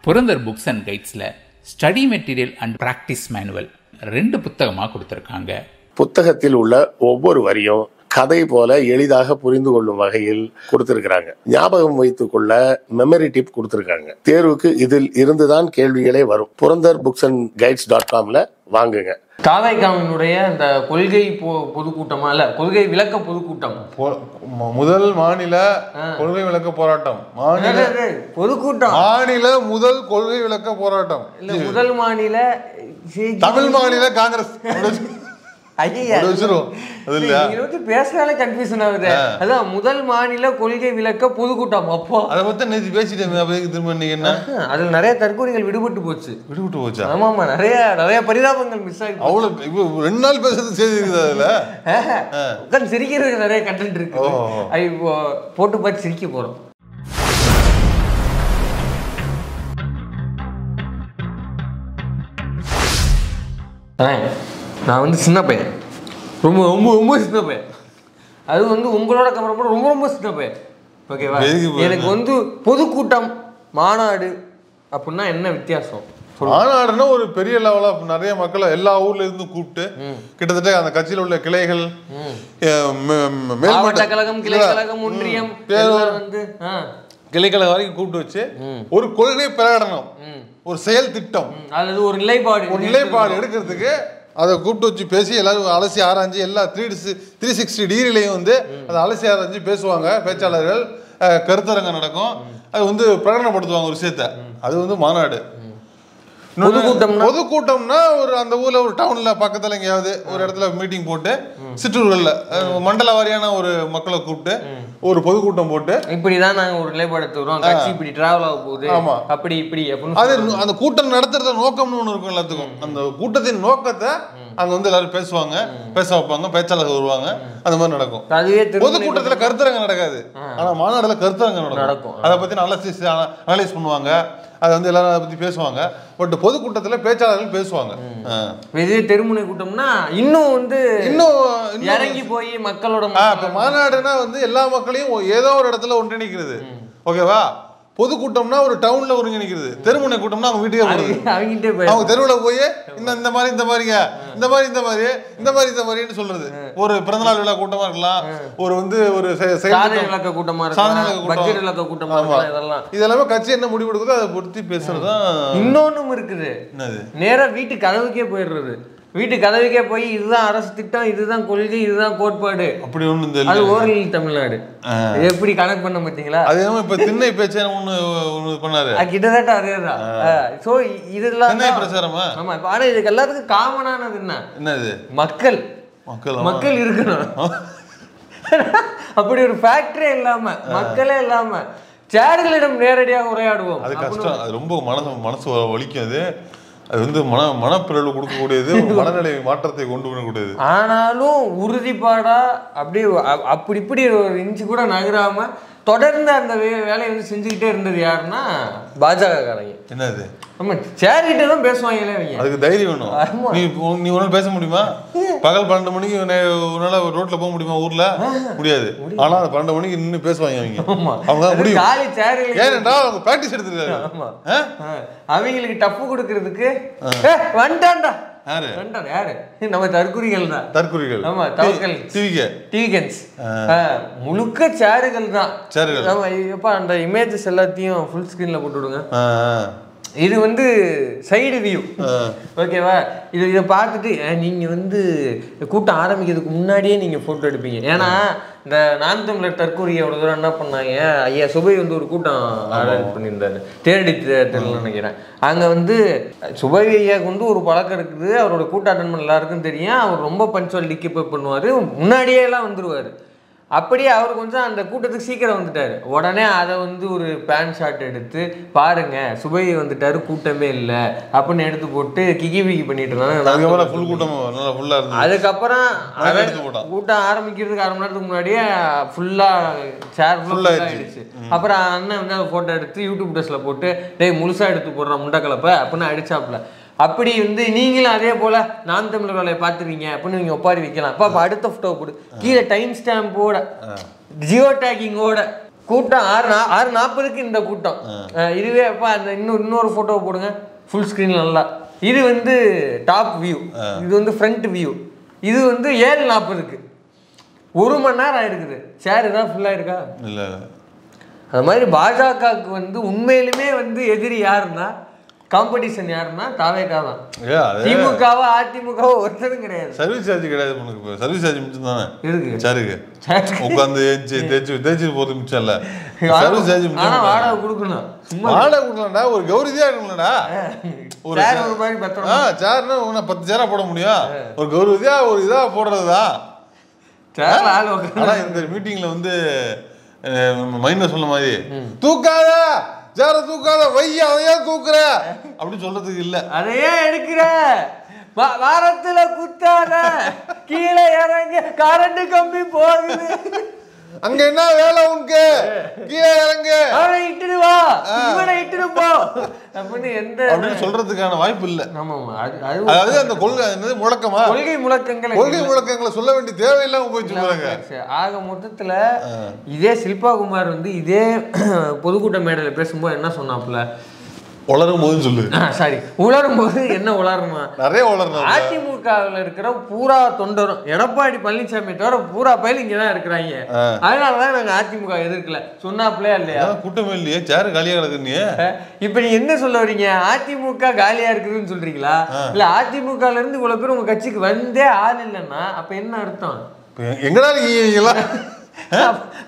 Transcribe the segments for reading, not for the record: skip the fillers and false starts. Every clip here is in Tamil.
புரந்தர் புக்ஸ் அண்ட் கைட்ஸில் study material and practice manual 2 புத்தகமாக கொடுத்துருக்காங்க. புத்தகத்தில் உள்ள ஒவ்வொரு வரியும் கதை போல எளிதாக புரிந்து கொள்ளும் வகையில் கொடுத்திருக்கிறாங்க. ஞாபகம் வைத்துக் கொள்ள மெமரி டிப் கொடுத்திருக்காங்க. தேர்வுக்கு இதில் இருந்துதான் கேள்விகளே வரும். புரந்தர் புக்ஸ் அண்ட் கைட்ஸ்.comல வாங்குங்க. தாவைக்காவினுடைய அந்த கொள்கை பொதுக்கூட்டமா இல்ல கொள்கை விளக்க பொதுக்கூட்டம், முதல் மாநில கொள்கை விளக்க போராட்டம், பொதுக்கூட்டம், மாநில முதல் கொள்கை விளக்க போராட்டம் இல்ல முதல் மாநில தமிழ் மாநில காங்கிரஸ் பேசுறாலே கன்ஃபியூஷன் ஆகுது. அதான் முதல் மாநில கொள்கை விளக்க பொதுக்கூட்டம். அப்போ அதை பத்தி நேற்று பேசிட்டேன். திரும்ப என்ன அதுல நிறைய தற்கொலைகள் விடுபட்டு போச்சு. ஆமா, நிறைய பரிதாபங்கள் மிஸ் ஆகி அவ்வளவு 2 நாள் பேசுறது செய்தி இருக்குது. அதுல உட்காந்து சிரிக்கிறதுக்கு நிறைய கண்டென்ட் இருக்கு. இப்போ போட்டு பார்த்து சிரிக்க போறோம். நான் வந்து சின்ன பையன், ரொம்ப ரொம்ப ரொம்ப சின்ன பையன். அது வந்து உங்களோட கம்பேர் பண்ண ரொம்ப ரொம்ப சின்ன பையன். ஓகேவா? எனக்கு வந்து பொதுக்கூட்டம் மாநாடு அப்படின்னா என்ன வித்தியாசம்? மாநாடுன்னா ஒரு பெரிய லெவலா நிறைய மக்களை எல்லா ஊர்ல இருந்து கூப்பிட்டு கிட்டத்தட்ட அந்த கட்சியில் உள்ள கிளைகள், மாவட்ட கழகம், கிளை கழகம், ஒன்றியம், வந்து கிளைக்கழகம் வரைக்கும் கூப்பிட்டு வச்சு ஒரு கொள்கை பிரகடனம், ஒரு செயல் திட்டம் அல்லது ஒரு நிலைப்பாடு எடுக்கிறதுக்கு அதை கூப்பிட்டு வச்சு பேசி எல்லாரும் அலசி ஆராய்ஞ்சு எல்லா 360 டிகிரிலையும் வந்து அதை அலசி ஆராய்ஞ்சு பேசுவாங்க. பேச்சாளர்கள், கருத்தரங்கம் நடக்கும். அது வந்து பிரகடனப்படுத்துவாங்க ஒரு விஷயத்த. அது வந்து மாநாடு. பொதுக்கூட்டம்னா ஒரு அந்த ஊர்ல ஒரு டவுன்ல பக்கத்துல எங்கேயாவது ஒரு இடத்துல மீட்டிங் போட்டு சிற்றூர்கள்ல மண்டல வாரியான ஒரு மக்களை கூப்பிட்டு ஒரு பொதுக்கூட்டம் போட்டு இப்படிதான் நாங்க ஒரு நிலைப்பாடு எடுத்துக்கிறோம், கட்சி இப்படி டிராவல் ஆக போகுது, அப்படி இப்படி அது அந்த கூட்டம் நடத்துறத நோக்கம்னு ஒண்ணு இருக்கும் எல்லாத்துக்கும். அந்த கூட்டத்தின் நோக்கத்தை அங்க வந்து எல்லாரும் பேசுவாங்க, பேச வைப்பாங்க, பேச்சாளர்கள் வருவாங்க, அந்த மாதிரி நடக்கும். பொதுக்கூட்டத்துல கருத்தரங்கம் நடக்காது, ஆனா மாநாடுல கருத்தரங்கம் நடக்கும். அதை பத்தி அனலைஸ் பண்ணுவாங்க, அதை வந்து எல்லாரும் அதை பத்தி பேசுவாங்க. பட் பொதுக்கூட்டத்துல பேச்சாளர்கள் பேசுவாங்க. இதே தெருமுனை கூட்டம்னா இன்னும் இறங்கி போய் மக்களோட மாநாடுனா வந்து எல்லா மக்களையும் ஏதோ ஒரு இடத்துல ஒன்றிணைக்கிறது. ஓகேவா? பொதுக்கூட்டம்னா ஒரு டவுன்ல ஒருங்கிணைக்கிறது. தெருமுனை கூட்டம்னா அவங்க வீட்டுக்கே அவங்க தெருவுல போய் இந்த மாதிரி சொல்றது. ஒரு பிறந்தநாள் விழா கூட்டமா இருக்கலாம், ஒரு வந்து ஒரு கூட்டமா இருக்கலாம். இதெல்லாமே கட்சி என்ன முடிவு எடுக்குதோ அதை பொறுத்து பேசுறதுதான். இன்னொன்னும் இருக்குது, நேரா வீட்டு கதவுக்கே போயிடுறது. வீட்டு கதவுக்கே போய் இதுதான் அரசு திட்டம், இதுதான் கொள்கை, இதுதான் கோட்பாடு, அப்படி ஒண்ணு. அது ஓரல் தமிழ்நாடு எப்படி கனெக்ட் பண்ண பார்த்தீங்களா? அது இப்ப திண்ணை பேச்சை ஒண்ணு பண்ணாரு, கிட்டத்தட்ட அதேதான். சோ இதெல்லாம் பிரச்சாரமா? ஆமா. ஆனா இதுக்கு எல்லாத்துக்கும் காமனானது என்னது? மக்கள் இருக்கணும். அப்படி ஒரு ஃபேக்டரி இல்லாம, மக்களே இல்லாம சேடுகளிடம் நேரடியாக உரையாடுவோம். அது கஷ்டம். அது ரொம்ப மனசு வலிக்கும். அது வந்து மனப்பிறழ்வு கொடுக்கக்கூடியது, மனநிலை மாற்றத்தை கொண்டு வரக்கூடியது. ஆனாலும் உறுதிப்பாடா அப்படி இப்படி ஒரு இன்ச்சு கூட நகராம தொடர்ந்து அந்த வேலையை வந்து செஞ்சுக்கிட்டே இருந்தது யாருன்னா பாஜக காரங்க. என்னது? ஆமா, சேரிகிட்ட தான் பேசுவாங்களே. அதுக்கு தைரியம் வேணும். நீ ஒரு நாள் பேச முடியுமா? பகல் 12 மணிக்கு உன்னால ரோட்ல போக முடியுமா? ஊர்ல முடியாது. ஆனா 12 மணிக்கு நின்று பேசுவாங்க அவங்க முடியும். ஏன்னா அவங்க பிராக்டிஸ் எடுத்துருக்காங்க. அவங்களுக்கு டஃப் கொடுக்கறதுக்கு வந்துட்டான்டா. யாரு? நம்ம தற்குறிகள் தான். ஆமா, டிவிகன்ஸ் முழுக்க சேருகள் தான். அந்த இமேஜஸ் எல்லாத்தையும் ஃபுல் ஸ்கிரீன்ல போட்டு விடுங்க. இது வந்து சைடு வியூ. ஓகேவா? இதை பார்த்துட்டு நீங்க வந்து கூட்டம் ஆரம்பிக்கிறதுக்கு முன்னாடியே நீங்க போட்டோ எடுப்பீங்க. ஏன்னா இந்த நான் தமிழர் தற்கூரியோட தூரம் என்ன பண்ணாங்க, ஐயா சுபை வந்து ஒரு கூட்டம் அரேஞ்ச் பண்ணியிருந்தாரு, தேரடி தேட்டர்ல நினைக்கிறேன். அங்க வந்து சுபை ஐயாவுக்கு வந்து ஒரு பழக்கம் இருக்குது, அவரோட கூட்டம் அட்டன் பண்ண எல்லாருக்கும் தெரியும். அவர் ரொம்ப பஞ்சுவல் டிக்கப் பண்ணுவாரு, முன்னாடியே எல்லாம் வந்துருவாரு. அப்படியே அவர் கொஞ்சம் அந்த கூட்டத்துக்கு சீக்கிரம் வந்துட்டாரு. உடனே அதை வந்து ஒரு பேண்ட் ஷாட் எடுத்து பாருங்க சுபை வந்துட்டாரு, கூட்டமே இல்லை அப்படின்னு எடுத்து போட்டு கிகி பண்ணிட்டு இருந்தாங்க. அதுக்கப்புறம் கூட்டம் ஆரம்பிக்கிறதுக்கு 1/2 மணி நேரத்துக்கு முன்னாடியே ஃபுல்லா சேர் ஃபுல்லா ஆயிடுச்சு. அப்புறம் அண்ணன் வந்து அதை போட்டோ எடுத்து யூடியூப் ட்ரெஸ்ல போட்டு டேய் முழுசா எடுத்து போடுறான் முண்டக்கலப்ப அப்படின்னு அடிச்சாப்புல. அப்படி வந்து நீங்களும் அதே போல நான் தமிழர் வேலையை பார்த்துருவீங்க அப்படின்னு நீங்க ஒப்பாரி வைக்கலாம். அப்ப அடுத்த போட்டோ போடு, கீழே டைம் ஸ்டாம்போட, ஜியோ டேக்கிங்கோட கூட்டம் 6:40க்கு இந்த கூட்டம். இதுவே அப்போ அந்த இன்னொரு ஃபோட்டோவை போடுங்க ஃபுல் ஸ்க்ரீன் நல்லா. இது வந்து டாப் வியூ, இது வந்து ஃப்ரண்ட் வியூ. இது வந்து 7:40க்கு 1 மணி நேரம் ஆயிருக்குது. சேர் தான் ஃபுல்லாக இருக்கா? இல்லை. அது மாதிரி பாஜகவுக்கு வந்து உண்மையிலுமே வந்து எதிரி யாருன்னா, காம்படிஷன் யாருன்னா தாவேகா தான். திமுகவோ அதிமுகவோ ஒருத்தரும் கிடையாது. சர்வீஸ் சார்ஜ் கிடையாது உனக்கு. சர்வீஸ் சார்ஜ் மிச்சம் தானே இருக்கு. சாருக்கு உட்காந்து தேய்ச்சி போறது மிச்சம் இல்ல. சர்வீஸ் சார்ஜ் மிச்சம். வாடகை கொடுக்கணும். வாடகை கொடுக்கலாம்டா, ஒரு கௌரவியா இருக்கணும்லடா. ஒரு மாதிரி பத்திரம் சேர்னா 10 சேரா போட முடியும். ஒரு கௌரவியா ஒரு இதா போடுறதுதான். ஆனா இந்த மீட்டிங்ல வந்து மைனர் சொன்ன மாதிரி தூக்காத சேர தூக்காத வைய அதையா தூக்குற அப்படின்னு சொல்றதுக்கு இல்ல. அதையே எடுக்கிற வாரத்துல குத்தாத கீழே இறங்க கரண்ட் கம்பி போகுது அங்க என்ன வேலை உனக்கு கீழே இறங்கு அவனை இட்டுடு வா இவனை இட்டுடு போ அப்படின்னு அப்படின்னு சொல்றதுக்கான வாய்ப்பு இல்ல. அதாவது அந்த கொள்கை கொள்கை முழக்கங்களை சொல்ல வேண்டிய தேவையில்லாம போயிட்டு சொல்றாங்க. ஆக மொத்தத்துல இதே சில்பா குமார் வந்து இதே பொதுக்கூட்ட மேடையில பேசும்போது என்ன சொன்னாப்புல, உளரும் போது சொல்லு. சாரி, உளரும் போது என்ன உளரணுமா? நிறைய உளரணும். அதிமுகவில் இருக்கிற பூரா தொண்டரும் எடப்பாடி பழனிசாமி தவிர பூரா பயில இங்கதான் இருக்கிறாங்க. அதனாலதான் நாங்க அதிமுக எதிர்க்கல சொன்னாப்லையா இல்லையா? கூட்டமே இல்லையே, சேரு காலியா கிடக்குன்னு. இப்ப நீ என்ன சொல்ல வரீங்க? அதிமுக காலியா இருக்குதுன்னு சொல்றீங்களா? இல்ல அதிமுகல இருந்து இவ்வளவு பேர் உங்க கட்சிக்கு வந்தே ஆள் இல்லைன்னா அப்ப என்ன அர்த்தம்? எங்கடா இருக்கீங்களா?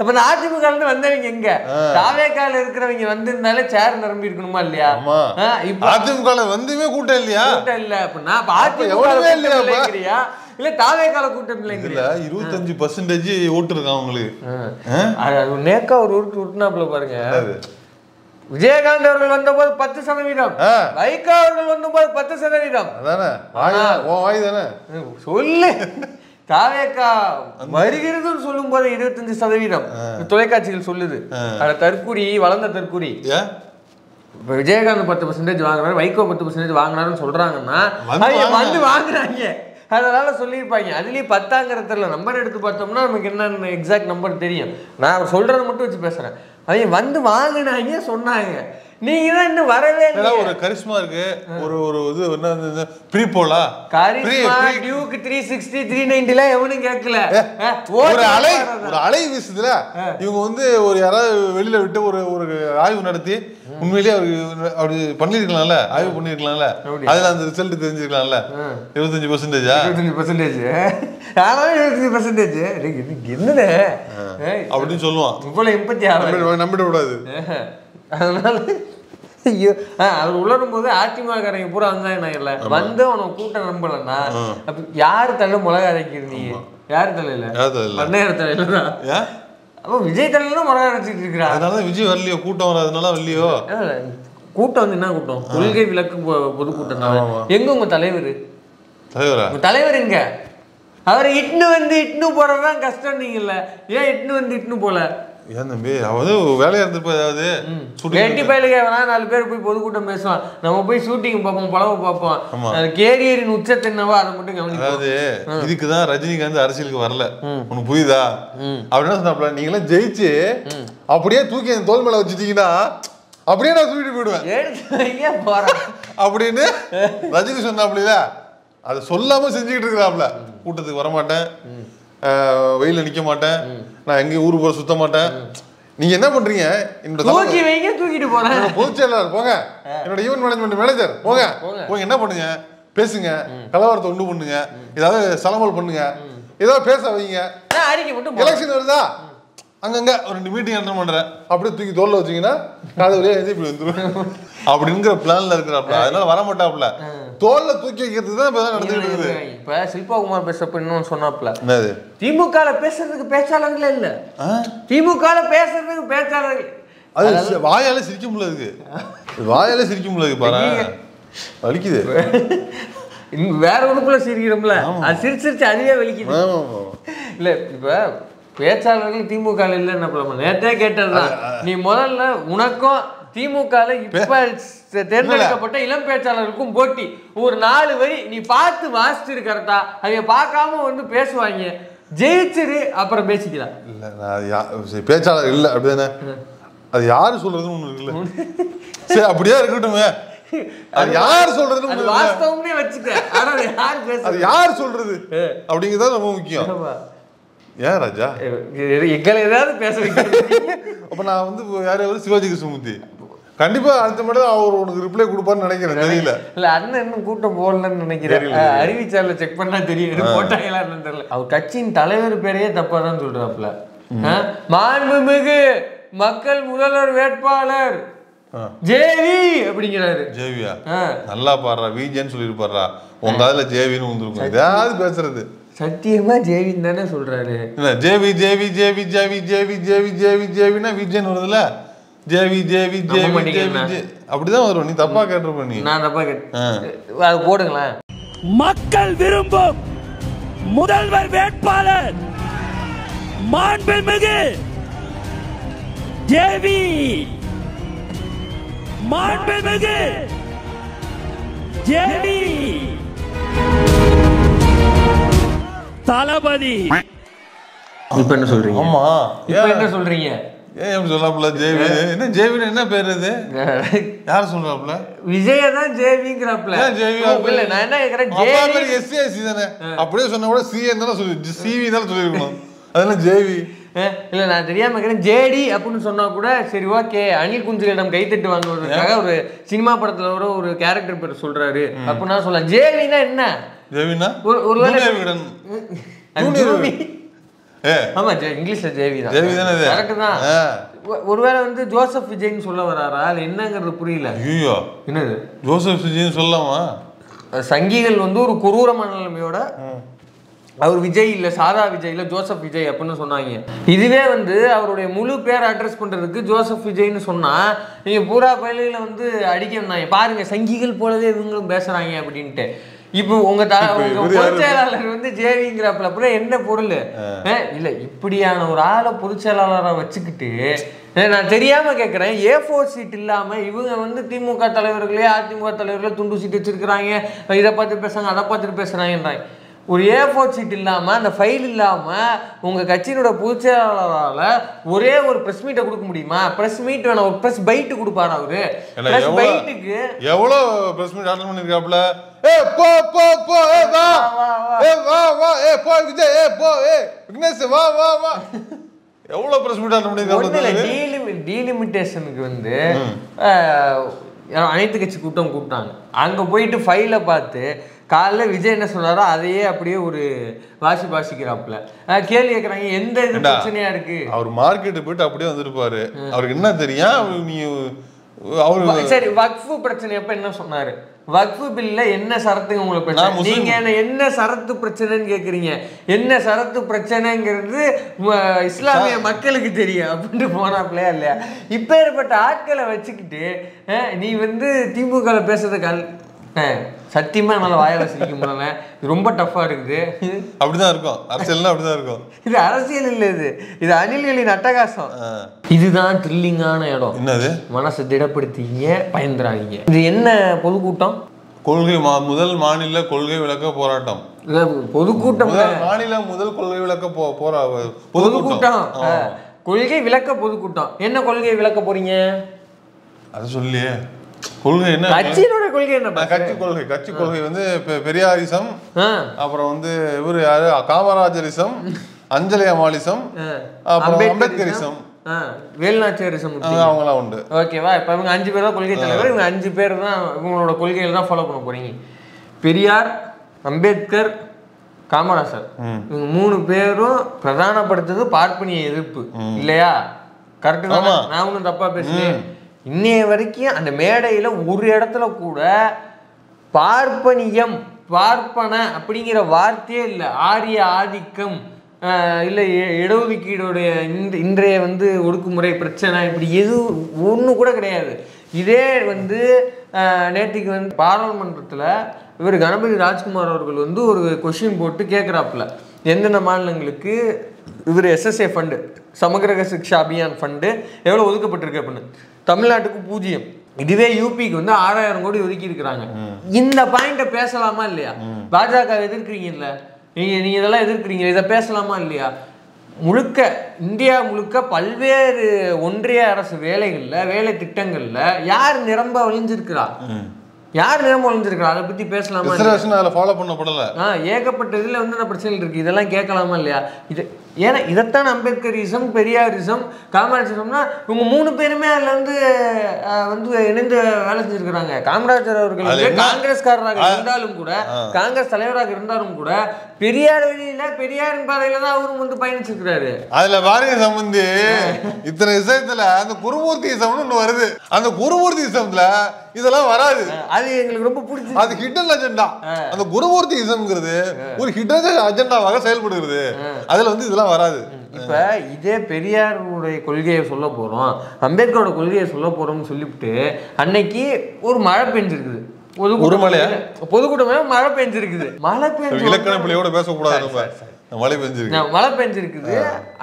அப்ப நான் அதிமுக இருந்து வந்தவங்க எங்க? தாவேகால இருக்கிறவங்க வந்திருந்தாலே சேர் நிரம்பி இருக்கணுமா இல்லையா? இப்ப அதிமுக வந்துமே கூட்டம் இல்லையா? கூட்டம் இல்ல அப்படின்னா அதிமுக இல்ல தாவேகால கூட்டம் இல்லைங்கிற 25% ஓட்டு இருக்கு அவங்களுக்கு. நேக்கா ஒரு ஊருக்கு விட்டுனாப்புல பாருங்க. விஜயகாந்த் அவர்கள் வந்தபோது 10%, வைகோ அவர்கள் வந்தபோது 10%. சொல்லு தாவேகா வருகிறதுன்னு சொல்லும் போது 25% தொலைக்காட்சிகள் சொல்லுது. தற்கூரி வளர்ந்த தற்கூரி. இப்ப விஜயகாந்த் 10% வாங்குறாரு, வைகோ 10% வாங்கினாருன்னு சொல்றாங்கன்னா வந்து வாங்குறாங்க. அதனால சொல்லியிருப்பாங்க. அதுலயும் 10ங்கிறதுல நம்பர் எடுத்து பார்த்தோம்னா நமக்கு என்ன எக்ஸாக்ட் நம்பர் தெரியும். நான் சொல்றதை மட்டும் வச்சு பேசுறேன். அவங்க வந்து வாங்கினாங்க சொன்னாங்க. நீங்க தான் இன்னும் வரவே இல்லை. ஒரு கரிஸ்மா இருக்கு, ஒரு ஒரு இது என்ன ப்ரீபோலா கரிஸ்மா டியூக் 360 390 ல எவனும் கேட்கல. ஒரு அலை வீசுதுல இவங்க வந்து ஒரு யாராவது வெளியில விட்டு ஒரு ஒரு ஆய்வு நடத்தி உண்மையிலேயே அப்படி பண்ணிருக்கலாம்ல, ஆய்வு பண்ணிருக்கலாம்ல, அதுல அந்த ரிசல்ட் தெரிஞ்சிருக்கலாம்ல. 25%. 25%. ஆனாலும் 25% என்னது அப்படின்னு சொல்லுவான். இவ்வளவு எம்பத்தி நம்பிட கூடாது. அதனால ஐயோ அவர் உளரும் போது அதிமுகக்காரங்க பூரா வந்தாங்கல்ல, வந்து அவனை கூட்டம் நம்பலன்னா அப்ப யாரு தள்ள மிளகா அரைக்கிறது? நீ யாரு தலையில? பண்ணையார் தலையில தான். அப்ப விஜய் தலையில தான் மிளகா அரைச்சிட்டு இருக்கிறா. அதனால விஜய் வரலையோ, கூட்டம் வராதனால வரலையோ. கூட்டம் வந்து என்ன கூட்டம்? கொள்கை விளக்கு பொதுக்கூட்டம் தான். எங்க உங்க தலைவர்? தலைவர் எங்க? அவரை இட்டுன்னு போறதுதான் கஷ்டம். நீங்கல்ல ஏன் இட்டுன்னு போல? ஏன் தம்பி அதாவது வேலையா இருந்திருப்பா. ஏதாவது வேட்டி பயிலுக்கு வேணா 4 பேர் போய் பொதுக்கூட்டம் பேசுவான், நம்ம போய் ஷூட்டிங் பார்ப்போம், பழவை பார்ப்போம். கேரியரின் உச்சத்தை என்னவோ அதை மட்டும் கவனிக்கும். அதாவது இதுக்குதான் ரஜினிகாந்த் அரசியலுக்கு வரல, உனக்கு புரியுதா? அப்படின்னா சொன்னாப்ல, நீங்களாம் ஜெயிச்சு அப்படியே தூக்கி என் தோல் மேல வச்சுட்டீங்கன்னா அப்படியே நான் தூக்கிட்டு போயிடுவேன் போறேன் அப்படின்னு ரஜினி சொன்னாப்ல. அதை சொல்லாம செஞ்சுக்கிட்டு இருக்கிறாப்ல. கூட்டத்துக்கு வரமாட்டேன், வெயில நிக்க மாட்டேன், நான் எங்கேயும் ஊருக்கு போற சுத்த மாட்டேன். நீங்க என்ன பண்றீங்க? தூக்கிட்டு போறேன் பொதுச் செயலாளர் போங்க, என்னோட ஈவென்ட் மேனேஜ்மெண்ட் மேனேஜர் போங்க, போங்க என்ன பண்ணுங்க, பேசுங்க, கலவரத்தை உண்டு பண்ணுங்க, ஏதாவது சலமல் பண்ணுங்க, ஏதாவது பேச வைங்க. எலெக்ஷன் வருதா அங்கங்க ஒரு 2 மீட்டிங் அட்டெண்ட் பண்றேன், அப்படியே தூக்கி தோல்ல வச்சீங்கன்னா காது வழியா எது இப்படி வந்துடும் அப்படிங்கிற பிளான்ல இருக்கிறாப்ல. அதனால வரமாட்டாப்ல, தோல்ல தூக்கி வைக்கிறதுக்கு தான் நடந்துட்டு இருக்குது. இப்ப சில்பா குமார் பேசப்ப இன்னொன்னு சொன்னாப்ல, திமுக பேசுறதுக்கு பேச்சாளர்களே இல்ல, திமுக பேசுறதுக்கு பேச்சாளர்கள். அது வாயால சிரிக்க முடியல, வாயால சிரிக்க முடியல, பாரு வலிக்குது. வேற உறுப்புல சிரிக்கிறோம்ல, அது சிரிச்சிருச்சு அதுவே வலிக்குது. இல்ல இப்ப பேச்சாளர்கள் திமுக இல்லைன்னு நேற்றே கேட்டதுதான். நீ முதல்ல உனக்கும் திமுக இப்ப தேர்ந்தெடுக்கப்பட்ட இளம் பேச்சாளர்களுக்கும் போட்டி. ஒரு 4 வரி நீ பார்த்து வாசிச்சிருக்கிறதா? அவங்க பார்க்காம வந்து பேசுவாங்க. ஜெயிச்சிரு அப்புறம் பேசிக்கலாம். இல்ல நான் பேச்சாளர் இல்ல அப்படிதானே, அது யாரு சொல்றதுன்னு ஒண்ணு இருக்குல்ல. சரி அப்படியே இருக்கட்டுமே, அது யார் சொல்றதுன்னு வாஸ்தவம்னே வச்சுட்டேன். ஆனா யார் பேசுறது, அது யார் சொல்றது அப்படிங்கிறது ரொம்ப முக்கியம். ஏன் ராஜா எங்களை ஏதாவது பேச வைக்கிறது? அப்ப நான் வந்து யாரையாவது சிவாஜி கிருஷ்ணமூர்த்தி கண்டிப்பா அடுத்த மட்டும் அவர் உனக்கு ரிப்ளை கொடுப்பான்னு நினைக்கிறேன். தெரியல இல்ல அண்ணன் இன்னும் கூட்டம் போடலன்னு நினைக்கிறேன். அறிவிச்சால செக் பண்ணா தெரியும் போட்டாங்களா என்னன்னு தெரியல. அவர் கட்சியின் தலைவர் பேரையே தப்பா தான் சொல்றாப்ல. மாண்புமிகு மக்கள் முதல்வர் வேட்பாளர் ஜேவி அப்படிங்கிறாரு. ஜேவியா நல்லா பாடுறா, விஜேன்னு சொல்லிருப்பாரா, உங்க அதுல ஜேவின்னு வந்துருக்கும். ஏதாவது பேசுறது சத்தியமா ஜேவின்னு தானே சொல்றாரு. இல்ல JV JV JV JV JV JV JV ஜேவினா விஜேன்னு வருதுல, ஜேவி ஜேவி ஜேவி ஜேவி அப்படிதான் வரும். நீ தப்பா கேட்டிருப்ப. நீ நான் தப்பா கேட்டேன். அது போடுங்களேன். மக்கள் விரும்பும் முதல்வர் வேட்பாளர் மாண்புமிகு ஜேவி, மாண்புமிகு ஜேவி தளபதி. இப்ப என்ன சொல்றீங்க? ஆமா இப்ப என்ன சொல்றீங்க? ஏன் சொல்லாப்ல ஜேவி? என்ன ஜேவின்னு என்ன பேர் இது? யார் சொல்றாப்ல? விஜய தான் ஜேவிங்கறாப்ல. ஜேவி இல்ல நான் என்ன கேக்குறேன், ஜேவி எஸ்சிஎஸ்சி தானே, அப்படியே சொன்னா கூட சிஎன் தான சொல்லி சிவி தான சொல்லிருக்கணும். அதெல்லாம் ஜேவி இல்ல நான் தெரியாம கேக்குறேன். ஜேடி அப்படின்னு சொன்னா கூட சரி ஓகே. அனில் குஞ்சிலிடம் கைத்தட்டு வாங்குவதற்காக ஒரு சினிமா படத்துல ஒரு கேரக்டர் பேர் சொல்றாரு அப்படின்னா சொல்லலாம். ஜேவினா என்ன? ஜேவினா ஒருவேளை ஆமா இங்கிலீஷ்ல ஜேவி தான். ஜேவி தானே இது? கரெக்ட் தான். ஒருவேளை வந்து ஜோசப் விஜய்னு சொல்ல வராரா, அது என்னங்கிறது புரியல. ஐயோ என்னது ஜோசப் விஜய்னு சொல்லலாமா? சங்கிகள் வந்து ஒரு குரூரமான நிலைமையோட அவர் விஜய் இல்ல சாதா விஜய் இல்ல ஜோசப் விஜய் அப்படின்னு சொன்னாங்க. இதுவே வந்து அவருடைய முழு பேர் அட்ரஸ் பண்றதுக்கு ஜோசப் விஜய்னு சொன்னா நீங்க பூரா பயில வந்து அடிக்கணும். பாருங்க சங்கிகள் போலவே இவங்களும் பேசுறாங்க அப்படின்ட்டு. இப்போ உங்க பொதுச் செயலாளர் வந்து ஜேவிங்கிறப்பல அப்புறம் என்ன பொருள் இல்ல? இப்படியான ஒரு ஆளை பொதுச் செயலாளரை வச்சுக்கிட்டு நான் தெரியாம கேட்கறேன், A4 சீட் இல்லாம இவங்க வந்து திமுக தலைவர்களே அதிமுக தலைவர்களே துண்டு சீட் வச்சிருக்கிறாங்க, இதை பார்த்து பேசுறாங்க அதை பார்த்துட்டு பேசுறாங்கன்றாங்க. ஒரு A4 சீட் இல்லாம அந்த ஃபைல் இல்லாம உங்க கட்சியினோட பொதுச் செயலாளரால ஒரே ஒரு பிரஸ் மீட்டை கொடுக்க முடியுமா? பிரஸ் மீட் வேணா, ஒரு பிரஸ் பைட் கொடுப்பாரு அவரு. பிரஸ் பைட்டுக்கு எவ்வளவு பிரஸ் மீட் அட்டெண்ட் பண்ணிருக்காப்ல. போ போ போ வா வா வா போ விஜய் போ விக்னேஷ் வா வா வா எவ்வளவு பிரஸ் மீட் அட்டெண்ட் பண்ணிருக்காப்ல. டீலிமிட்டேஷனுக்கு வந்து அனைத்து கட்சி கூட்டம் கூப்பிட்டாங்க. அங்க போயிட்டு ஃபைலை பார்த்து காலைல விஜய் என்ன சொன்னாரோ அதையே அப்படியே ஒரு வாசிக்கிறாப்புல. கேள்வி கேட்கறாங்க, எந்த இது பிரச்சனையா இருக்கு? அவர் மார்க்கெட்டு போயிட்டு அப்படியே வந்துருப்பாரு. அவருக்கு என்ன தெரியும்? நீ அவரு சரி வக்ஃபு பிரச்சனை எப்ப என்ன சொன்னாரு? வக்ஃபு பில்ல என்ன சரத்துங்க உங்களுக்கு பிரச்சனை? நீங்க என்ன சரத்து பிரச்சனைன்னு கேக்குறீங்க. என்ன சரத்து பிரச்சனைங்கிறது இஸ்லாமிய மக்களுக்கு தெரியும் அப்படின்ட்டு போனாப்லையா இல்லையா? இப்பேற்பட்ட ஆட்களை வச்சுக்கிட்டு நீ வந்து திமுக பேசுறதுக்கு சத்தியமா என்னால வாயால சிரிக்க முடியல. ரொம்ப டஃபா இருக்குது. அப்படிதான் இருக்கும் அரசியல்னா, அப்படிதான் இருக்கும். இது அரசியல் இல்ல, இது அணில்களின் அட்டகாசம். இதுதான் த்ரில்லிங்கான இடம். என்னது? மனசை திடப்படுத்திங்க, பயந்துறாங்க. இது என்ன பொதுக்கூட்டம்? கொள்கை முதல் மாநில கொள்கை விளக்க போராட்டம். பொதுக்கூட்டம் மாநில முதல் கொள்கை விளக்க பொதுக்கூட்டம். கொள்கை விளக்க பொதுக்கூட்டம். என்ன கொள்கை விளக்க போறீங்க? அது சொல்லியே. கொள்கை என்ன? கட்சியோட கொள்கை என்ன? கட்சி கொள்கை வந்து பெரியாரிசம், அப்புறம் வந்து இவரு யாரு காமராஜரிசம், அஞ்சலி அமாலிசம், அப்புறம் அம்பேத்கரிசம், வேலுநாச்சியாரிசம் அவங்களாம் உண்டு. ஓகேவா? இப்ப இவங்க 5 பேர் தான் கொள்கை தலைவர். இவங்க 5 பேர் தான் இவங்களோட கொள்கையில தான் ஃபாலோ பண்ண போறீங்க. பெரியார், அம்பேத்கர், காமராஜர் இவங்க 3 பேரும் பிரதானப்படுத்துறது பார்ப்பனிய எதிர்ப்பு இல்லையா? கரெக்டு தான். நான் ஒன்றும் தப்பா பேசுறேன். இன்னைய வரைக்கும் அந்த மேடையில ஒரு இடத்துல கூட பார்ப்பனியம் பார்ப்பன அப்படிங்கிற வார்த்தையே இல்லை. ஆரிய ஆதிக்கம் இல்லை இடஒதுக்கீடுடைய இன்றைய வந்து ஒடுக்குமுறை பிரச்சனை இப்படி எதுவும் ஒன்று கூட கிடையாது. இதே வந்து நேற்றுக்கு வந்து பாராளுமன்றத்தில் இவர் கணபதி ராஜ்குமார் அவர்கள் வந்து ஒரு கொஸ்டின் போட்டு கேட்குறாப்புல, எந்தெந்த மாநிலங்களுக்கு இவர் SSA ஃபண்டு சமகிரக சிக்ஷா அபியான் ஃபண்டு எவ்வளோ ஒதுக்கப்பட்டிருக்கு அப்படின்னு. தமிழ்நாட்டுக்கு 0. இதுவே யூபிக்கு வந்து 6000 கோடி ஒதுக்கி இருக்கிறாங்க. இந்த பாயிண்ட பேசலாமா இல்லையா? பாஜக எதிர்க்கிறீங்க இல்ல? நீங்க இதெல்லாம் எதிர்க்கிறீங்க, இதை பேசலாமா இல்லையா? முழுக்க இந்தியா முழுக்க பல்வேறு ஒன்றிய அரசு வேலை திட்டங்கள்ல யார் நிரம்ப ஒழிஞ்சிருக்கிறா? யார் நிரம்ப ஒழிஞ்சிருக்கிறா? அதை பத்தி பேசலாமா? அதில் ஃபாலோ பண்ணப்படல. ஏகப்பட்ட இதுல வந்து பிரச்சனைகள் இருக்கு. இதெல்லாம் கேட்கலாமா இல்லையா? இது ஏன்னா இதைத்தான் அம்பேத்கரிசம், பெரியாரிசம், காமராஜரிசம்னா இவங்க 3 பேருமே அதுல வந்து இணைந்து வேலை செஞ்சிருக்கிறாங்க. காமராஜர் அவர்கள் காங்கிரஸ்காரராக இருந்தாலும் கூட, காங்கிரஸ் தலைவராக இருந்தாலும் கூட, பெரியார் வழியில பெரியாரின் பாதையில தான் அவரும் வந்து பயணிச்சிருக்கிறாரு. அதுல பாருங்க சம்பந்தி, இத்தனை விஷயத்துல அந்த குருமூர்த்தி இசம்னு ஒண்ணு வருது. அந்த குருமூர்த்தி இசம்ல இதெல்லாம் வராது. அது எங்களுக்கு ரொம்ப பிடிச்சது. அது ஹிடன் அஜெண்டா. அந்த குருமூர்த்தி இசம்ங்கிறது ஒரு ஹிடன் அஜெண்டாவாக செயல்படுகிறது. அதுல வந்து இதெல்லாம் வராது. இப்ப இதே பெரியாருடைய கொள்கையை சொல்ல போறோம், அம்பேத்கரோட கொள்கையை சொல்ல போறோம்னு சொல்லிவிட்டு அன்னைக்கு ஒரு மழை பெஞ்சிருக்குது. பொதுக்கூட்டமே மழை பெஞ்சிருக்குது. மழை பெஞ்சு இலக்கண பிள்ளையோட பேசக்கூடாது. மழை பெஞ்சிருக்குது.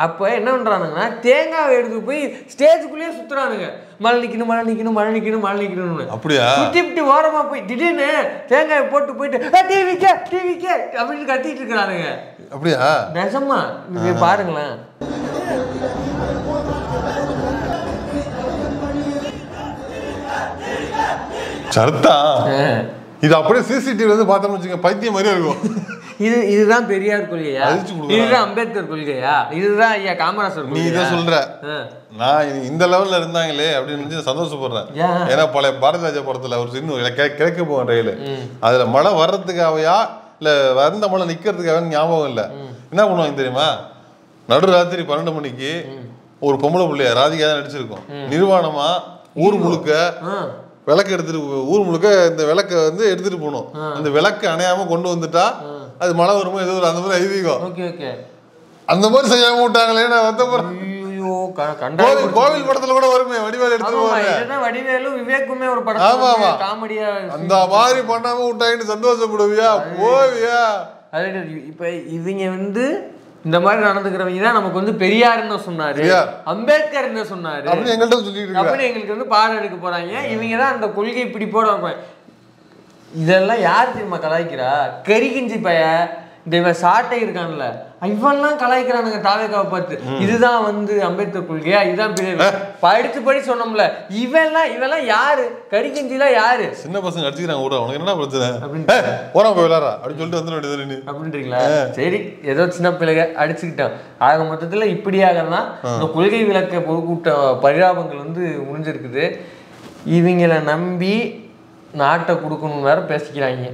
அப்ப என்ன பண்றானுங்கன்னா, தேங்காவை எடுத்து போய் ஸ்டேஜுக்குள்ளேயே சுத்துறானுங்க. மழை நிக்கணும், மழை நிக்கணும், மழை நிக்கணும், மழை நிக்கணும்னு. அப்படியா? சுத்திட்டு ஓரமா போய் திடீர்னு தேங்காயை போட்டு போயிட்டு டிவிக்கே அப்படின்னு கத்திட்டு இருக்கிறானுங்க. அப்படியா? நிஜமா பாருங்களேன். சர்த்தா இது அப்படியே சிசிடிவி வந்து பார்த்தோம்னு வச்சுங்க, பைத்தியம் மாதிரியே இருக்கும். இதுதான் பெரியார் கொள்கையா? இதுதான் அம்பேத்கர் கொள்கையா? இதுதான் ஐயா காமராஜர்? நீ இதை சொல்ற, நான் இந்த லெவல்ல இருந்தாங்களே அப்படின்னு சந்தோஷப்படுறேன். ஏன்னா பழைய பாரதி ராஜா படத்துல ஒரு சின்ன கிழக்க போவேன் ரயில், அதுல மழை வர்றதுக்காகவையா இல்ல வந்த மழை நிக்கிறதுக்காக ஞாபகம் இல்லை. என்ன பண்ணுவாங்க தெரியுமா? நடுராத்திரி 12 மணிக்கு ஒரு பொம்பளை பிள்ளைய ராதிகா தான் நடிச்சிருக்கோம், நிர்வாணமா ஊர் முழுக்க விளக்கு எடுத்துட்டு, ஊர் முழுக்க இந்த விளக்க வந்து எடுத்துட்டு போகணும். அந்த விளக்கு அணையாம கொண்டு வந்துட்டா அது மழை வருமோ ஏதோ அந்த மாதிரி ஐதீகம். அந்த மாதிரி செய்யாம விட்டாங்களே. கோவில் படத்துல கூட வருமே, வடிவேலு எடுத்து வடிவேலும் விவேக்குமே ஒரு படம் காமெடியா அந்த மாதிரி பண்ணாம விட்டாங்கன்னு சந்தோஷப்படுவியா? போவியா? இப்ப இவங்க வந்து இந்த மாதிரி நடந்துக்கிறவங்க தான் நமக்கு வந்து பெரியார்னு சொன்னாரு, அம்பேத்கர் என்ன சொன்னாரு அப்படின்னு எங்களுக்கு வந்து பாடம் எடுக்க போறாங்க. இவங்க தான் அந்த கொள்கை இப்படி போட. இதெல்லாம் யார் தெரியுமா கலாய்க்கிறா? கரிகிஞ்சி பைய இந்த சாட்டை இருக்கான்ல, இவெல்லாம் கலாய்க்கிறானுங்க தாவேக்காவை பார்த்து. இதுதான் வந்து அம்பேத்கர் கொள்கையா? இதுதான் படி சொன்னோம்ல. இவெல்லாம் யாரு? கரிகஞ்சிலாம் யாரு? சின்ன பசங்க அடிச்சுக்கிறாங்க கூட, உனக்கு என்ன பிரச்சனை அப்படின்னு போய் விளாடா அப்படின்னு சொல்லிட்டு வந்து அப்படின்றீங்களா? சரி, ஏதோ சின்ன பிள்ளைங்க அடிச்சுக்கிட்டோம். ஆக மொத்தத்துல இப்படியாக தான் இந்த கொள்கை விளக்க பொதுக்கூட்ட பரிதாபங்கள் வந்து முடிஞ்சிருக்குது. இவங்களை நம்பி நாட்டை கொடுக்கணும்னு வேற பேசிக்கிறாங்க.